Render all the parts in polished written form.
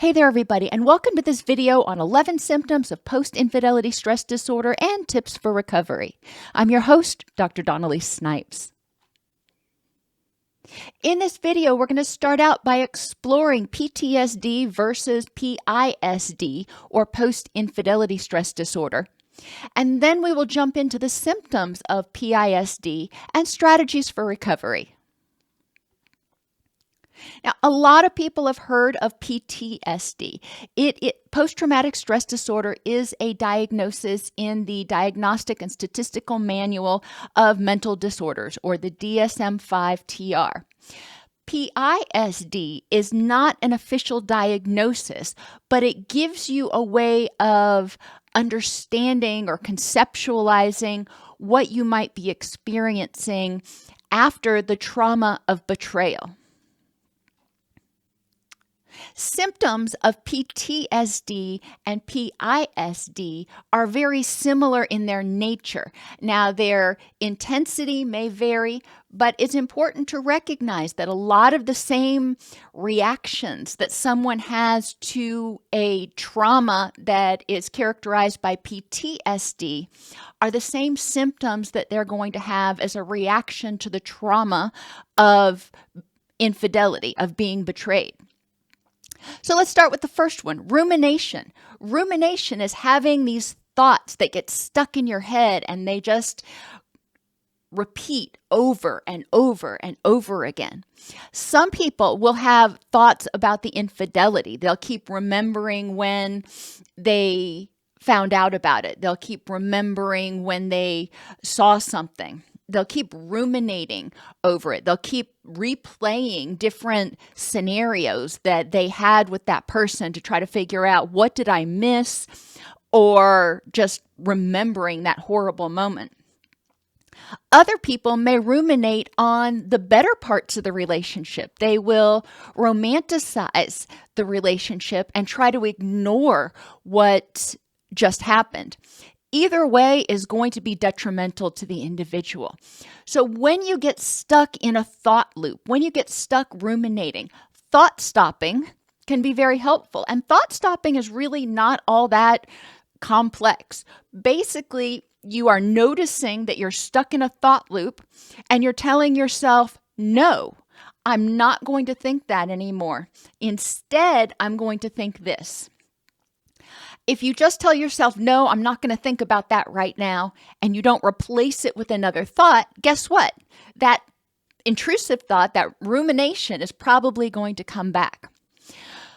Hey there, everybody, and welcome to this video on 11 symptoms of post-infidelity stress disorder and tips for recovery. I'm your host, Dr. Dawn-Elise Snipes. In this video, we're going to start out by exploring PTSD versus PISD, or post-infidelity stress disorder. And then we will jump into the symptoms of PISD and strategies for recovery. Now, a lot of people have heard of PTSD. Post-traumatic stress disorder is a diagnosis in the Diagnostic and Statistical Manual of Mental Disorders, or the DSM-5-TR. PISD is not an official diagnosis, but it gives you a way of understanding or conceptualizing what you might be experiencing after the trauma of betrayal. Symptoms of PTSD and PISD are very similar in their nature. Now, their intensity may vary, but it's important to recognize that a lot of the same reactions that someone has to a trauma that is characterized by PTSD are the same symptoms that they're going to have as a reaction to the trauma of infidelity, of being betrayed. So let's start with the first one, rumination. Rumination is having these thoughts that get stuck in your head and they just repeat over and over and over again. Some people will have thoughts about the infidelity. They'll keep remembering when they found out about it. They'll keep remembering when they saw something. They'll keep ruminating over it. They'll keep replaying different scenarios that they had with that person to try to figure out, what did I miss, or just remembering that horrible moment. Other people may ruminate on the better parts of the relationship. They will romanticize the relationship and try to ignore what just happened. Either way is going to be detrimental to the individual. So when you get stuck in a thought loop, when you get stuck ruminating, thought stopping can be very helpful. And thought stopping is really not all that complex. Basically, you are noticing that you're stuck in a thought loop and you're telling yourself, no, I'm not going to think that anymore. Instead, I'm going to think this. If you just tell yourself, no, I'm not going to think about that right now, and you don't replace it with another thought, guess what? That intrusive thought, that rumination, is probably going to come back.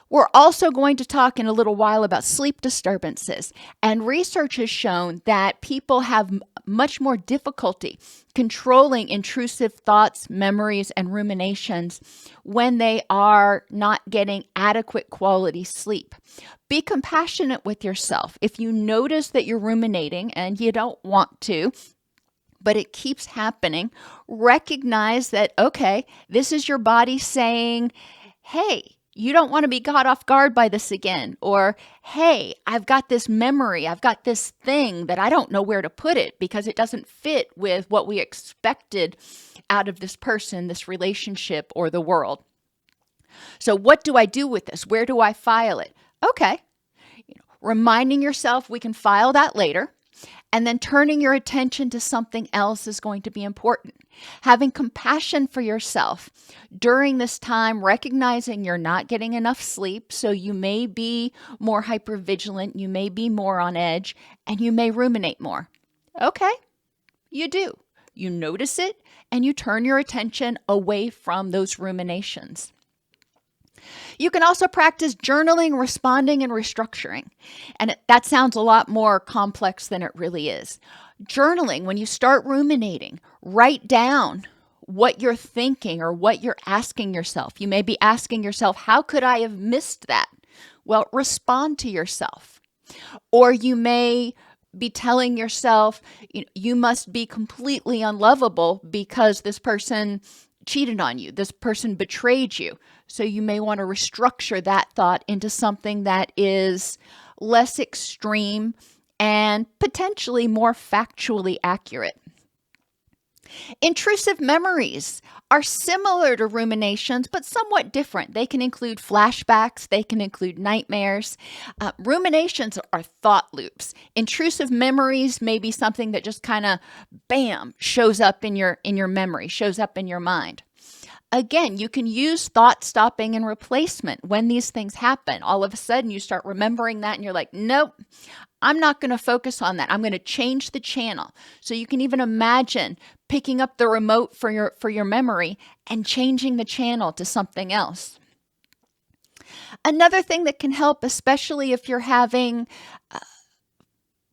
We're also going to talk in a little while about sleep disturbances, and research has shown that people have much more difficulty controlling intrusive thoughts, memories, and ruminations when they are not getting adequate quality sleep. Be compassionate with yourself. If you notice that you're ruminating and you don't want to, but it keeps happening, recognize that, okay, this is your body saying, hey, you don't want to be caught off guard by this again. Or, hey, I've got this memory, I've got this thing that I don't know where to put it because it doesn't fit with what we expected out of this person, this relationship, or the world. So what do I do with this? Where do I file it? Okay, reminding yourself we can file that later, and then turning your attention to something else is going to be important. Having compassion for yourself during this time, recognizing you're not getting enough sleep, so you may be more hypervigilant, you may be more on edge, and you may ruminate more. Okay, you do. You notice it, and you turn your attention away from those ruminations. You can also practice journaling, responding, and restructuring. And that sounds a lot more complex than it really is. Journaling, when you start ruminating, write down what you're thinking or what you're asking yourself. You may be asking yourself, how could I have missed that? Well, respond to yourself. Or you may be telling yourself, you must be completely unlovable because this person cheated on you, this person betrayed you. So you may want to restructure that thought into something that is less extreme and potentially more factually accurate. Intrusive memories are similar to ruminations, but somewhat different. They can include flashbacks, they can include nightmares. Ruminations are thought loops. Intrusive memories may be something that just kind of, bam, shows up in your memory, shows up in your mind. Again, you can use thought stopping and replacement when these things happen. All of a sudden, you start remembering that and you're like, nope, I'm not going to focus on that. I'm going to change the channel. So you can even imagine picking up the remote for your memory and changing the channel to something else. Another thing that can help, especially if you're having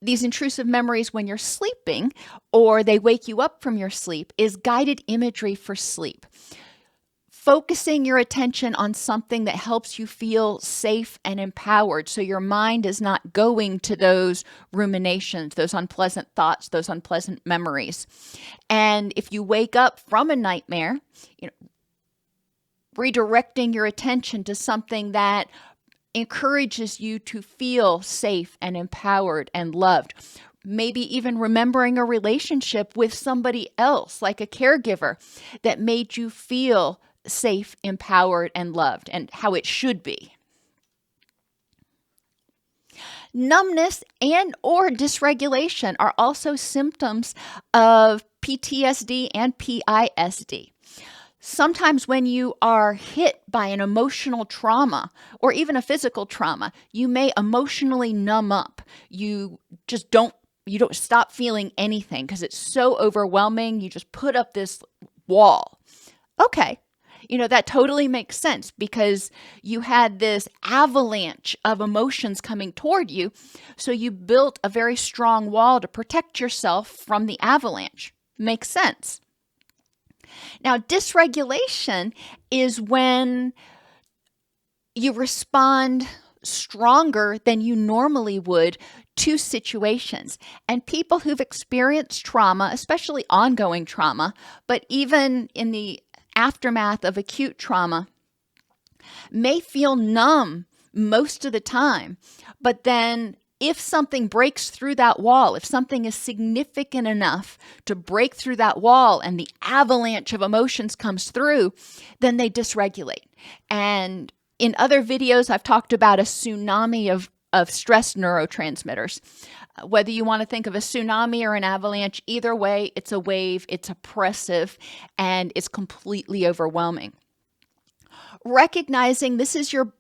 these intrusive memories when you're sleeping or they wake you up from your sleep, is guided imagery for sleep. Focusing your attention on something that helps you feel safe and empowered so your mind is not going to those ruminations, those unpleasant thoughts, those unpleasant memories. And if you wake up from a nightmare, redirecting your attention to something that encourages you to feel safe and empowered and loved. Maybe even remembering a relationship with somebody else, like a caregiver, that made you feel safe, empowered, and loved, and how it should be. Numbness and or dysregulation are also symptoms of PTSD and PISD. Sometimes when you are hit by an emotional trauma or even a physical trauma, you may emotionally numb up. You don't stop feeling anything because it's so overwhelming. You just put up this wall. Okay. That totally makes sense because you had this avalanche of emotions coming toward you. So you built a very strong wall to protect yourself from the avalanche. Makes sense. Now, dysregulation is when you respond stronger than you normally would to situations. And people who've experienced trauma, especially ongoing trauma, but even in the aftermath of acute trauma, may feel numb most of the time. But then if something breaks through that wall, if something is significant enough to break through that wall and the avalanche of emotions comes through, then they dysregulate. And in other videos, I've talked about a tsunami of stress neurotransmitters. Whether you want to think of a tsunami or an avalanche, either way, it's a wave, it's oppressive, and it's completely overwhelming. Recognizing this is your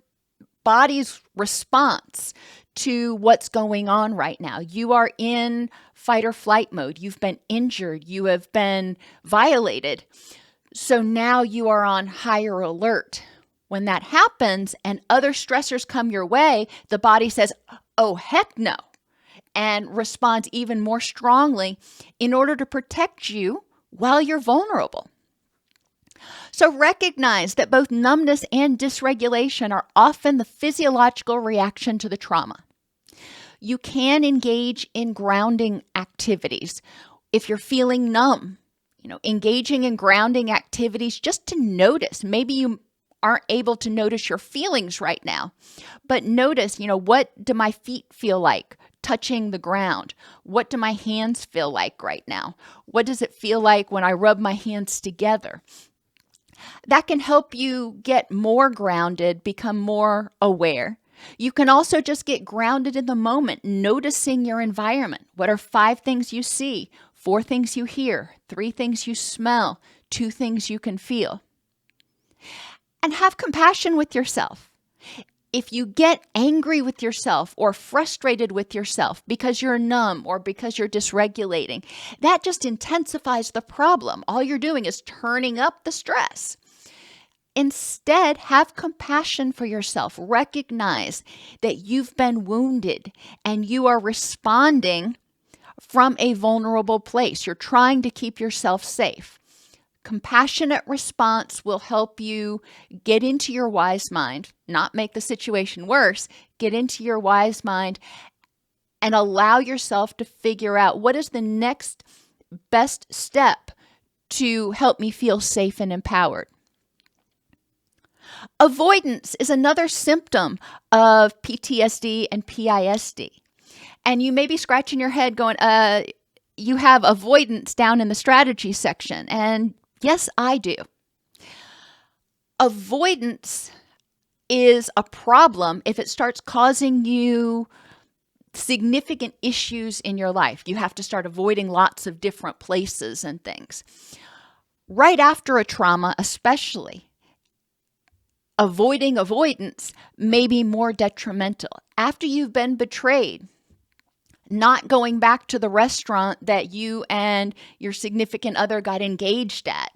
body's response to what's going on right now. You are in fight or flight mode. You've been injured. You have been violated. So now you are on higher alert. When that happens and other stressors come your way, the body says, oh, heck no, and responds even more strongly in order to protect you while you're vulnerable. So recognize that both numbness and dysregulation are often the physiological reaction to the trauma. You can engage in grounding activities. If you're feeling numb, engaging in grounding activities just to notice. Maybe you aren't able to notice your feelings right now, but notice, what do my feet feel like touching the ground? What do my hands feel like right now? What does it feel like when I rub my hands together? That can help you get more grounded, become more aware. You can also just get grounded in the moment, noticing your environment. What are 5 things you see, 4 things you hear, 3 things you smell, 2 things you can feel? And have compassion with yourself. If you get angry with yourself or frustrated with yourself because you're numb or because you're dysregulating, that just intensifies the problem. All you're doing is turning up the stress. Instead, have compassion for yourself. Recognize that you've been wounded and you are responding from a vulnerable place. You're trying to keep yourself safe. Compassionate response will help you get into your wise mind, not make the situation worse, get into your wise mind and allow yourself to figure out what is the next best step to help me feel safe and empowered. Avoidance is another symptom of PTSD and PISD. And you may be scratching your head going, you have avoidance down in the strategy section. And yes, I do. Avoidance is a problem if it starts causing you significant issues in your life. You have to start avoiding lots of different places and things. Right after a trauma, especially, avoiding avoidance may be more detrimental. After you've been betrayed, not going back to the restaurant that you and your significant other got engaged at,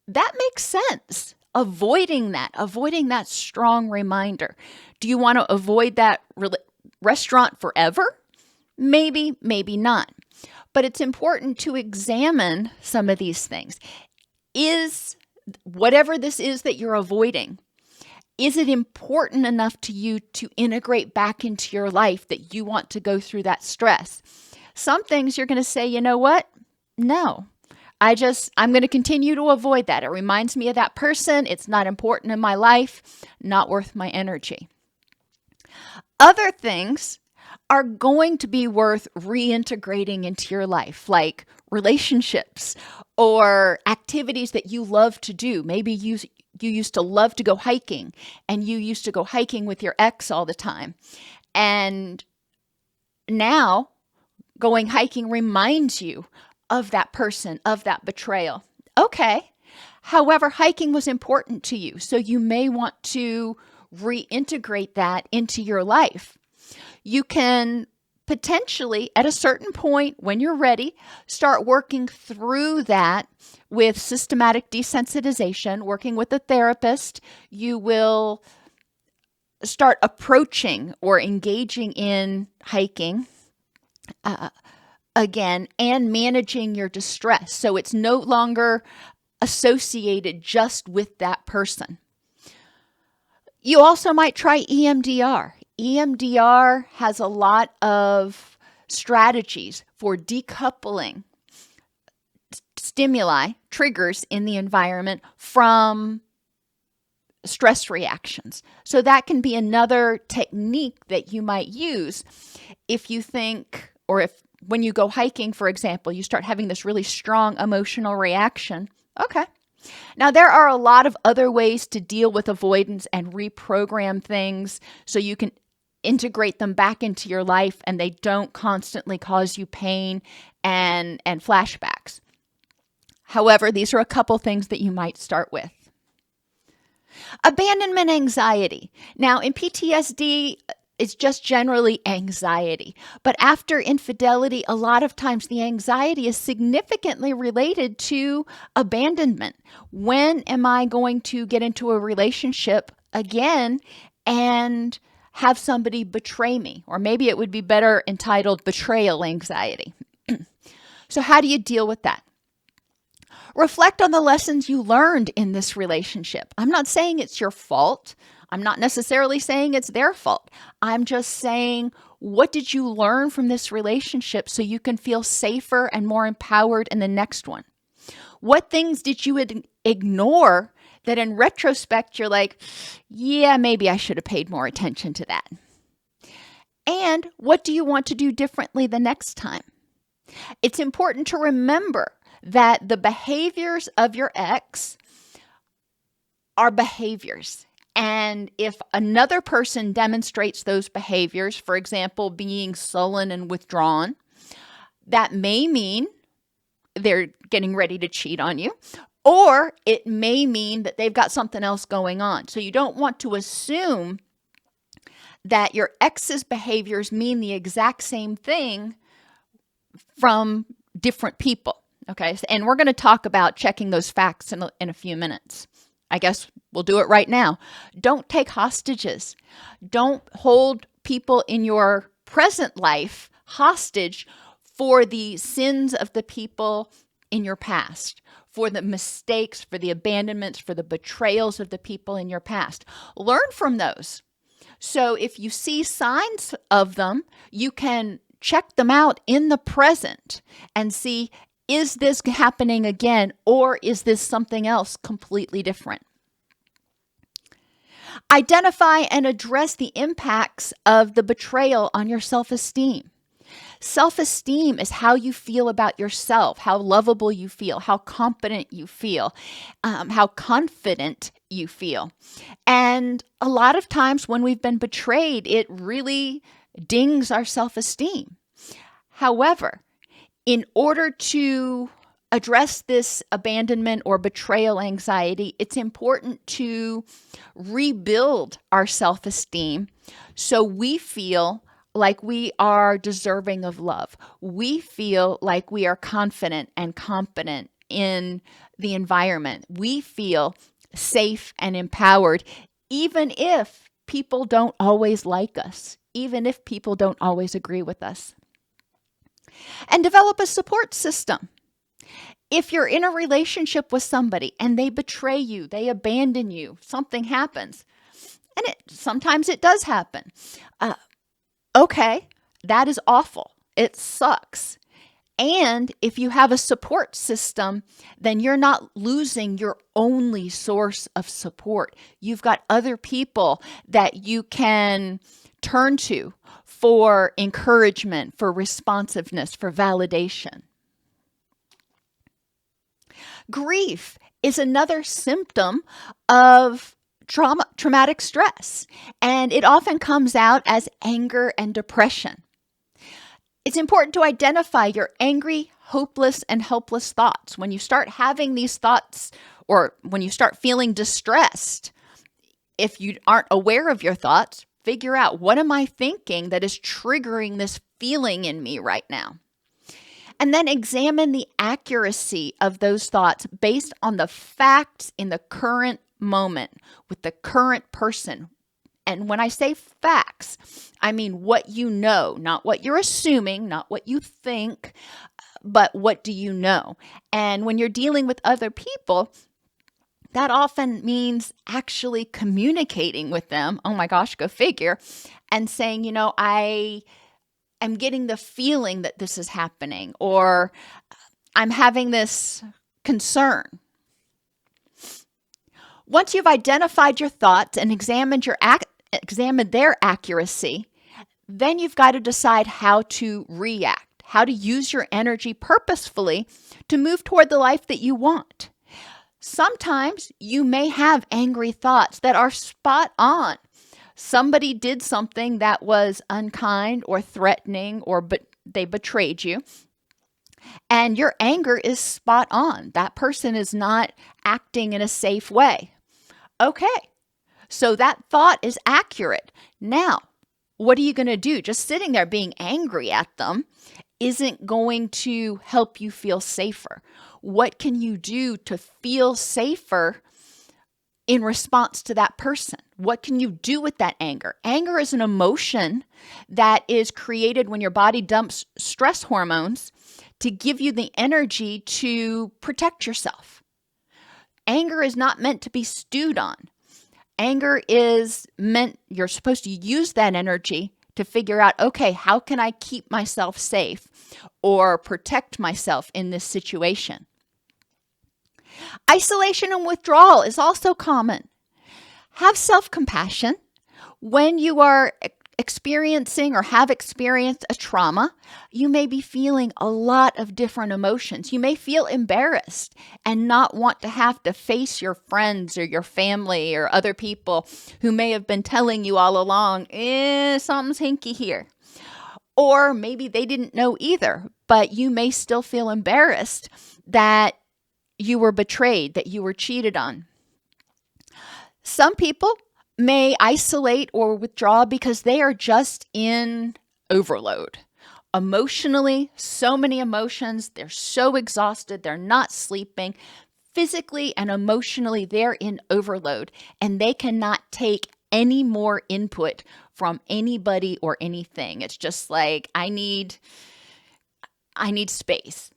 that makes sense. Avoiding that strong reminder. Do you want to avoid that restaurant forever? Maybe, maybe not. But it's important to examine some of these things. Is whatever this is that you're avoiding, is it important enough to you to integrate back into your life that you want to go through that stress? Some things you're going to say, you know what? No. I'm going to continue to avoid that. It reminds me of that person. It's not important in my life, not worth my energy. Other things are going to be worth reintegrating into your life, like relationships or activities that you love to do. Maybe you used to love to go hiking, and you used to go hiking with your ex all the time. And now going hiking reminds you of that person, of that betrayal. Okay. However, hiking was important to you, so you may want to reintegrate that into your life. You can potentially, at a certain point when you're ready, start working through that with systematic desensitization, working with a therapist. You will start approaching or engaging in hiking again and managing your distress. So it's no longer associated just with that person. You also might try EMDR. EMDR has a lot of strategies for decoupling stimuli, triggers in the environment from stress reactions. So that can be another technique that you might use if you think, or if when you go hiking, for example, you start having this really strong emotional reaction. Okay. Now, there are a lot of other ways to deal with avoidance and reprogram things so you can integrate them back into your life and they don't constantly cause you pain and flashbacks. However, these are a couple things that you might start with. Abandonment anxiety. Now, in PTSD, it's just generally anxiety. But after infidelity, a lot of times the anxiety is significantly related to abandonment. When am I going to get into a relationship again and have somebody betray me? Or maybe it would be better entitled betrayal anxiety. So how do you deal with that? Reflect on the lessons you learned in this relationship. I'm not saying it's your fault. I'm not necessarily saying it's their fault. I'm just saying, what did you learn from this relationship so you can feel safer and more empowered in the next one? What things did you ignore that in retrospect you're like, yeah, maybe I should have paid more attention to that? And what do you want to do differently the next time? It's important to remember that the behaviors of your ex are behaviors. And if another person demonstrates those behaviors, for example, being sullen and withdrawn, that may mean they're getting ready to cheat on you, or it may mean that they've got something else going on. So you don't want to assume that your ex's behaviors mean the exact same thing from different people. Okay, and we're going to talk about checking those facts in a few minutes. I guess we'll do it right now. Don't take hostages. Don't hold people in your present life hostage for the sins of the people in your past, for the mistakes, for the abandonments, for the betrayals of the people in your past. Learn from those. So if you see signs of them, you can check them out in the present and see, is this happening again, or is this something else completely different? Identify and address the impacts of the betrayal on your self-esteem. Self-esteem is how you feel about yourself, how lovable you feel, how competent you feel, how confident you feel. And a lot of times when we've been betrayed, it really dings our self-esteem. However, in order to address this abandonment or betrayal anxiety, it's important to rebuild our self-esteem so we feel like we are deserving of love. We feel like we are confident and competent in the environment. We feel safe and empowered, even if people don't always like us, even if people don't always agree with us. And develop a support system. If you're in a relationship with somebody and they betray you, they abandon you, something happens, and sometimes it does happen. Okay, that is awful. It sucks. And if you have a support system, then you're not losing your only source of support. You've got other people that you can turn to for encouragement, for responsiveness, for validation. Grief is another symptom of traumatic stress, and it often comes out as anger and depression. It's important to identify your angry, hopeless, and helpless thoughts. When you start having these thoughts, or when you start feeling distressed, if you aren't aware of your thoughts, figure out, what am I thinking that is triggering this feeling in me right now? And then examine the accuracy of those thoughts based on the facts in the current moment with the current person. And when I say facts, I mean what you know, not what you're assuming, not what you think, but what do you know? And when you're dealing with other people, that often means actually communicating with them. Oh my gosh, go figure. And saying, I'm getting the feeling that this is happening, or I'm having this concern. Once you've identified your thoughts and examined their accuracy, then you've got to decide how to react, how to use your energy purposefully to move toward the life that you want. Sometimes you may have angry thoughts that are spot on. Somebody did something that was unkind or threatening, or they betrayed you, and your anger is spot on. That person is not acting in a safe way. Okay, so that thought is accurate. Now, what are you going to do? Just sitting there being angry at them isn't going to help you feel safer. What can you do to feel safer in response to that person? What can you do with that anger? Anger is an emotion that is created when your body dumps stress hormones to give you the energy to protect yourself. Anger is not meant to be stewed on. Anger is meant, you're supposed to use that energy to figure out, okay, how can I keep myself safe or protect myself in this situation? Isolation and withdrawal is also common. Have self-compassion. When you are experiencing or have experienced a trauma, you may be feeling a lot of different emotions. You may feel embarrassed and not want to have to face your friends or your family or other people who may have been telling you all along, something's hinky here. Or maybe they didn't know either, but you may still feel embarrassed that you were betrayed, that you were cheated on. Some people may isolate or withdraw because they are just in overload. Emotionally, so many emotions, they're so exhausted, they're not sleeping. Physically and emotionally, they're in overload, and they cannot take any more input from anybody or anything. It's just like, I need space.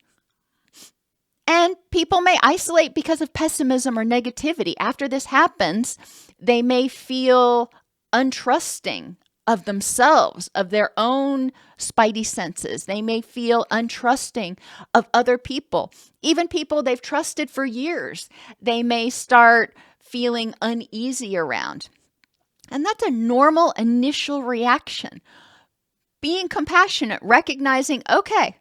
And people may isolate because of pessimism or negativity. After this happens, they may feel untrusting of themselves, of their own spidey senses. They may feel untrusting of other people, even people they've trusted for years. They may start feeling uneasy around. And that's a normal initial reaction. being compassionate, recognizing, okay,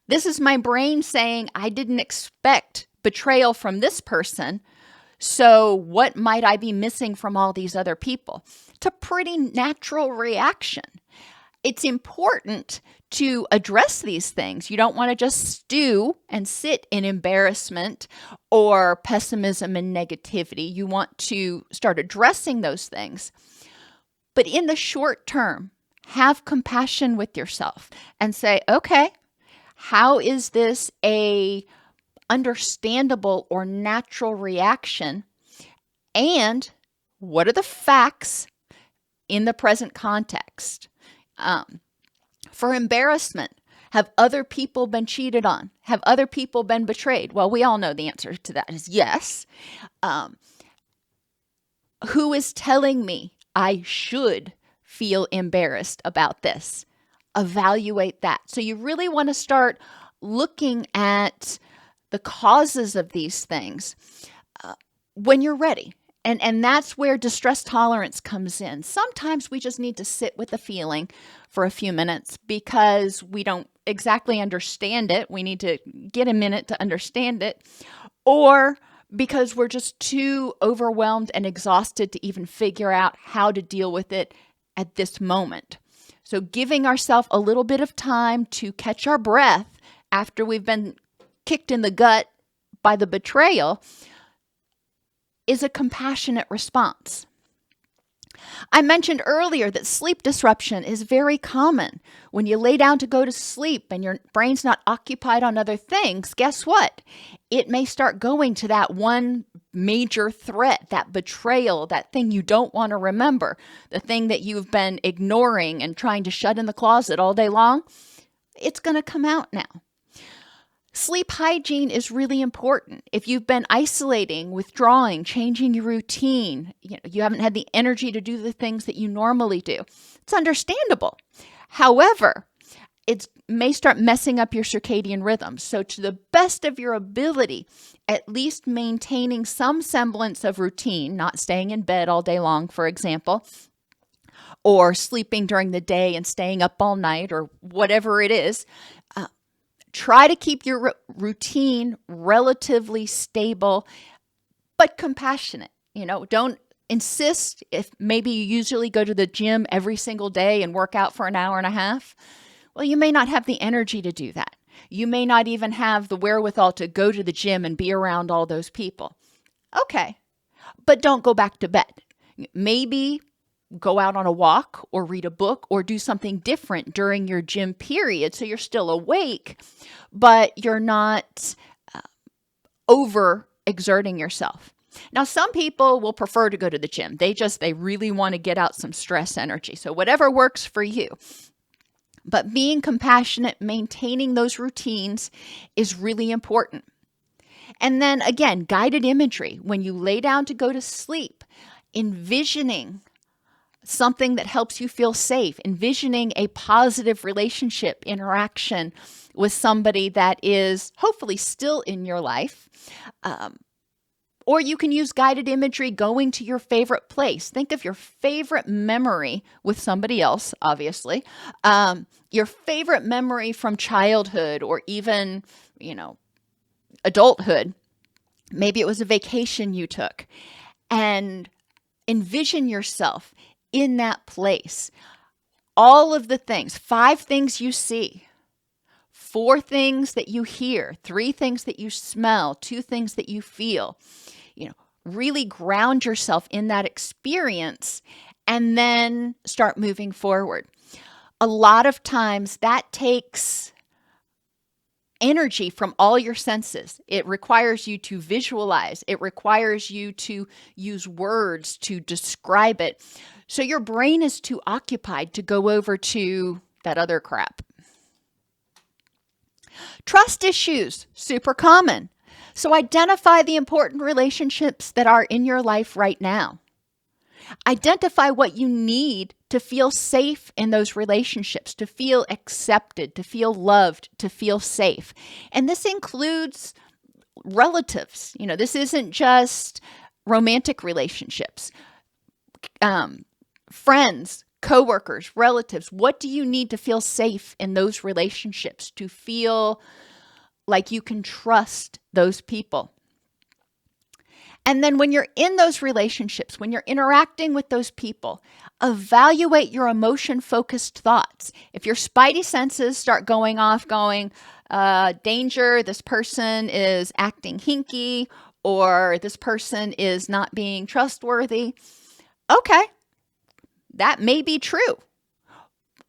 this is my brain saying I didn't expect betrayal from this person. So what might I be missing from all these other people? It's a pretty natural reaction. It's important to address these things. You don't want to just stew and sit in embarrassment or pessimism and negativity. You want to start addressing those things. But in the short term, have compassion with yourself and say, okay, how is this a understandable or natural reaction? And what are the facts in the present context? For embarrassment, have other people been cheated on? Have other people been betrayed? Well, we all know the answer to that is yes. Who is telling me I should feel embarrassed about this? Evaluate that. So you really want to start looking at the causes of these things when you're ready. And that's where distress tolerance comes in. Sometimes we just need to sit with the feeling for a few minutes because we don't exactly understand it. We need to get a minute to understand it. Or because we're just too overwhelmed and exhausted to even figure out how to deal with it at this moment. So giving ourselves a little bit of time to catch our breath after we've been kicked in the gut by the betrayal is a compassionate response. I mentioned earlier that sleep disruption is very common. When you lay down to go to sleep and your brain's not occupied on other things, guess what? It may start going to that one major threat, that betrayal, that thing you don't want to remember, the thing that you've been ignoring and trying to shut in the closet all day long. It's going to come out now. Sleep hygiene is really important. If you've been isolating, withdrawing, changing your routine, you haven't had the energy to do the things that you normally do, it's understandable. However, it may start messing up your circadian rhythm. So to the best of your ability, at least maintaining some semblance of routine, not staying in bed all day long, for example, or sleeping during the day and staying up all night or whatever it is, try to keep your routine relatively stable, but compassionate. Don't insist. If maybe you usually go to the gym every single day and work out for an hour and a half, well, you may not have the energy to do that. You may not even have the wherewithal to go to the gym and be around all those people. Okay, but don't go back to bed. Maybe go out on a walk or read a book or do something different during your gym period so you're still awake, but you're not over exerting yourself. Now, some people will prefer to go to the gym. They really want to get out some stress energy. So whatever works for you. But being compassionate, maintaining those routines is really important. And then again, guided imagery. When you lay down to go to sleep, envisioning something that helps you feel safe, envisioning a positive relationship interaction with somebody that is hopefully still in your life. Or you can use guided imagery going to your favorite place. Think of your favorite memory with somebody else, obviously. Your favorite memory from childhood or even, adulthood. Maybe it was a vacation you took. And envision yourself in that place. All of the things, 5 things you see, 4 things that you hear, 3 things that you smell, 2 things that you feel. Really ground yourself in that experience and then start moving forward. A lot of times that takes energy from all your senses. It requires you to visualize. It requires you to use words to describe it. So your brain is too occupied to go over to that other crap. Trust issues, super common. So identify the important relationships that are in your life right now. Identify what you need to feel safe in those relationships, to feel accepted, to feel loved, to feel safe. And this includes relatives. This isn't just romantic relationships. Friends, coworkers, relatives. What do you need to feel safe in those relationships, to feel like you can trust those people? And then when you're in those relationships, when you're interacting with those people, evaluate your emotion-focused thoughts. If your spidey senses start going off, danger, this person is acting hinky, or this person is not being trustworthy, okay, that may be true.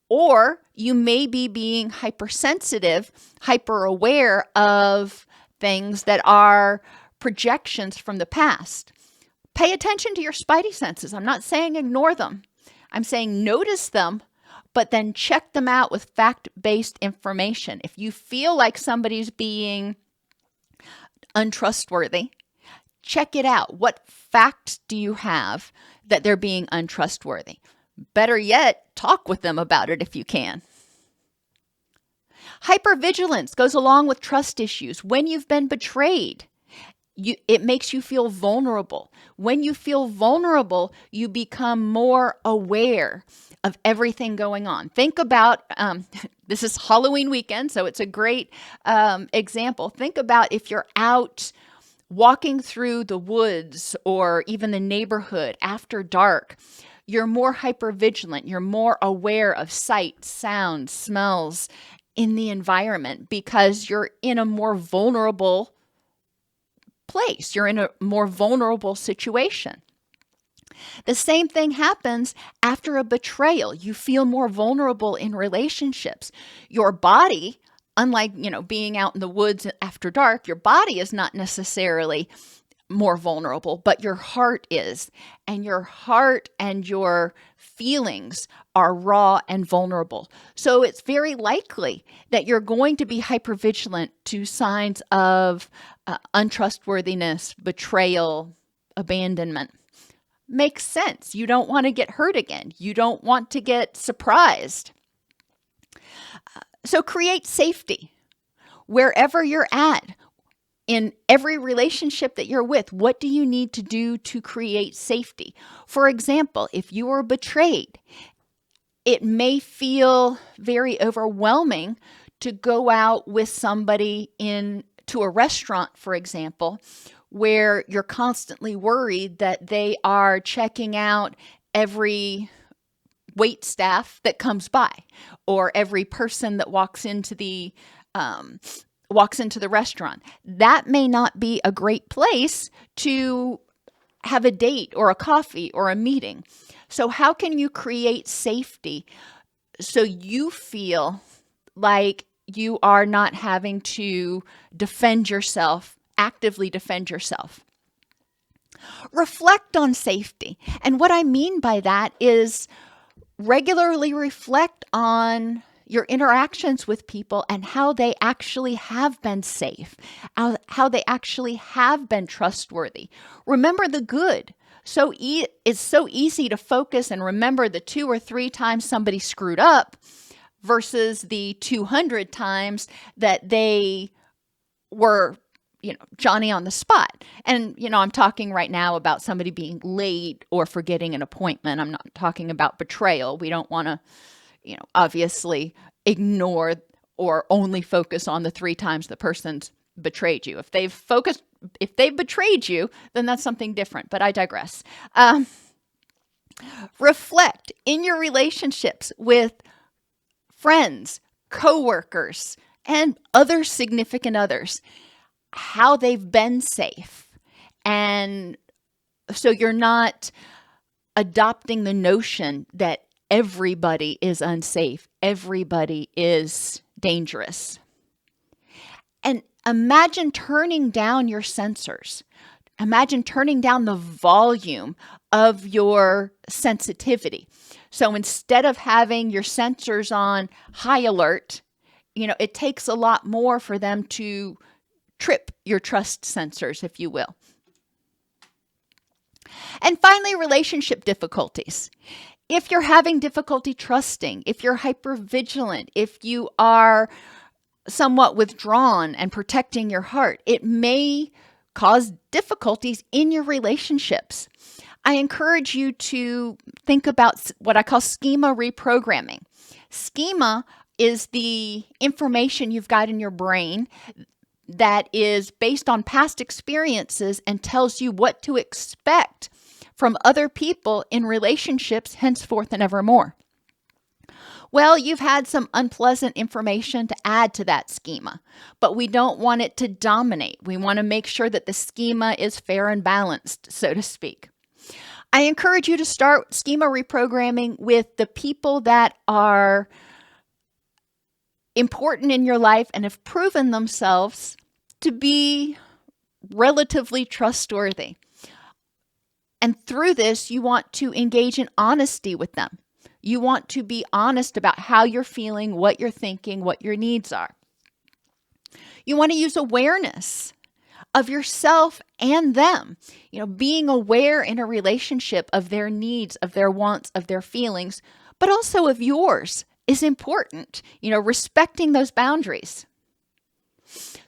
Or you may be being hypersensitive, hyper-aware of things that are projections from the past. Pay attention to your spidey senses. I'm not saying ignore them. I'm saying notice them, but then check them out with fact-based information. If you feel like somebody's being untrustworthy, check it out. What facts do you have that they're being untrustworthy? Better yet, talk with them about it if you can. Hypervigilance goes along with trust issues. When you've been betrayed, it makes you feel vulnerable. When you feel vulnerable, you become more aware of everything going on. Think about, this is Halloween weekend, so it's a great example. Think about if you're out walking through the woods or even the neighborhood after dark. You're more hypervigilant. You're more aware of sight, sound, smells in the environment because you're in a more vulnerable place. You're in a more vulnerable situation. The same thing happens after a betrayal. You feel more vulnerable in relationships. Your body, unlike, being out in the woods after dark, your body is not necessarily more vulnerable, but your heart is. And your heart and your feelings are raw and vulnerable. So it's very likely that you're going to be hypervigilant to signs of untrustworthiness, betrayal, abandonment. Makes sense. You don't want to get hurt again. You don't want to get surprised. So create safety wherever you're at. In every relationship that you're with, what do you need to do to create safety? For example, if you were betrayed, it may feel very overwhelming to go out with somebody to a restaurant, for example, where you're constantly worried that they are checking out every wait staff that comes by or every person that walks into the restaurant. That may not be a great place to have a date or a coffee or a meeting. So how can you create safety so you feel like you are not having to actively defend yourself? Reflect on safety. And what I mean by that is regularly reflect on your interactions with people and how they actually have been safe, how they actually have been trustworthy. Remember the good. It's so easy to focus and remember the 2 or 3 times somebody screwed up versus the 200 times that they were, Johnny on the spot. And, I'm talking right now about somebody being late or forgetting an appointment. I'm not talking about betrayal. We don't want to obviously ignore or only focus on the 3 times the person's betrayed you. If they've betrayed you, then that's something different, but I digress. Reflect in your relationships with friends, coworkers, and other significant others, how they've been safe. And so you're not adopting the notion that everybody is unsafe, everybody is dangerous. And imagine turning down your sensors. Imagine turning down the volume of your sensitivity. So instead of having your sensors on high alert, it takes a lot more for them to trip your trust sensors, if you will. And finally, relationship difficulties. If you're having difficulty trusting, if you're hypervigilant, if you are somewhat withdrawn and protecting your heart, it may cause difficulties in your relationships. I encourage you to think about what I call schema reprogramming. Schema is the information you've got in your brain that is based on past experiences and tells you what to expect from other people in relationships henceforth and evermore. Well, you've had some unpleasant information to add to that schema, but we don't want it to dominate. We want to make sure that the schema is fair and balanced, so to speak. I encourage you to start schema reprogramming with the people that are important in your life and have proven themselves to be relatively trustworthy. And through this, you want to engage in honesty with them. You want to be honest about how you're feeling, what you're thinking, what your needs are. You want to use awareness of yourself and them. Being aware in a relationship of their needs, of their wants, of their feelings, but also of yours is important. Respecting those boundaries.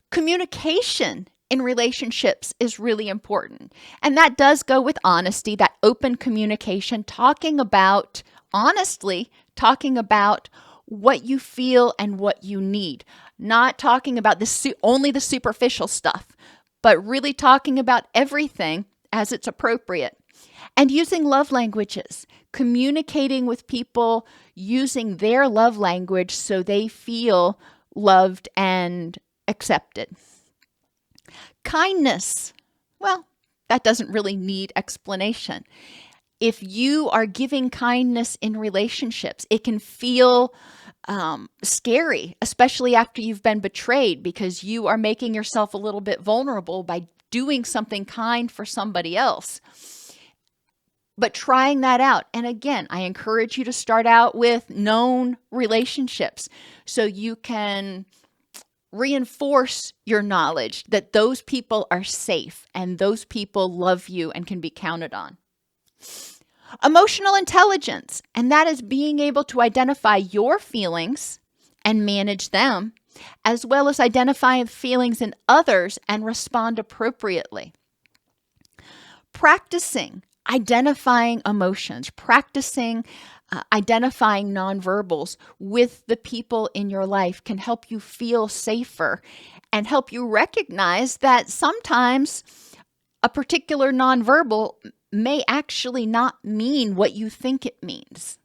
Communication in relationships is really important. And that does go with honesty, that open communication, honestly talking about what you feel and what you need. Not talking about only the superficial stuff, but really talking about everything as it's appropriate. And using love languages, communicating with people using their love language so they feel loved and accepted. Kindness, well, that doesn't really need explanation. If you are giving kindness in relationships, it can feel scary, especially after you've been betrayed, because you are making yourself a little bit vulnerable by doing something kind for somebody else. But trying that out. And again, I encourage you to start out with known relationships so you can reinforce your knowledge that those people are safe and those people love you and can be counted on. Emotional intelligence, and that is being able to identify your feelings and manage them, as well as identifying feelings in others and respond appropriately. Practicing identifying emotions, practicing identifying nonverbals with the people in your life can help you feel safer and help you recognize that sometimes a particular nonverbal may actually not mean what you think it means.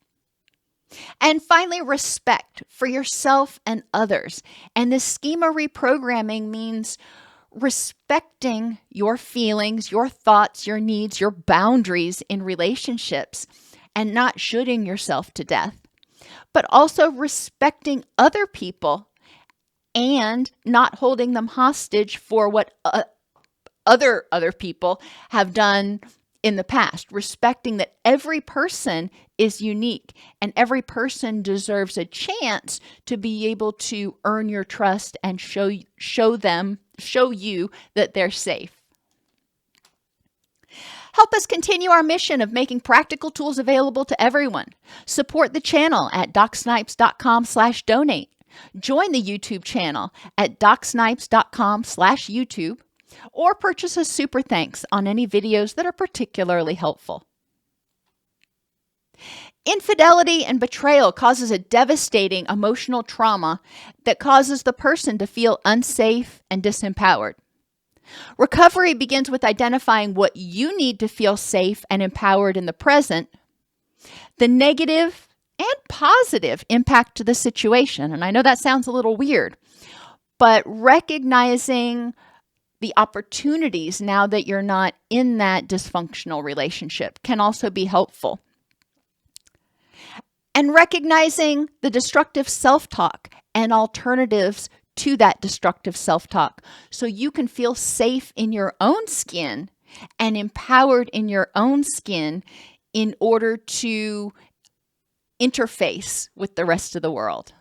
And finally, respect for yourself and others. And this schema reprogramming means respecting your feelings, your thoughts, your needs, your boundaries in relationships, and not shooting yourself to death, but also respecting other people and not holding them hostage for what other people have done in the past, respecting that every person is unique and every person deserves a chance to be able to earn your trust and show you that they're safe. Help us continue our mission of making practical tools available to everyone. Support the channel at docsnipes.com/donate. Join the YouTube channel at docsnipes.com/YouTube. Or purchase a super thanks on any videos that are particularly helpful. Infidelity and betrayal causes a devastating emotional trauma that causes the person to feel unsafe and disempowered. Recovery begins with identifying what you need to feel safe and empowered in the present, the negative and positive impact to the situation. And I know that sounds a little weird, but recognizing the opportunities now that you're not in that dysfunctional relationship can also be helpful. And recognizing the destructive self-talk and alternatives to that destructive self-talk so you can feel safe in your own skin and empowered in your own skin in order to interface with the rest of the world.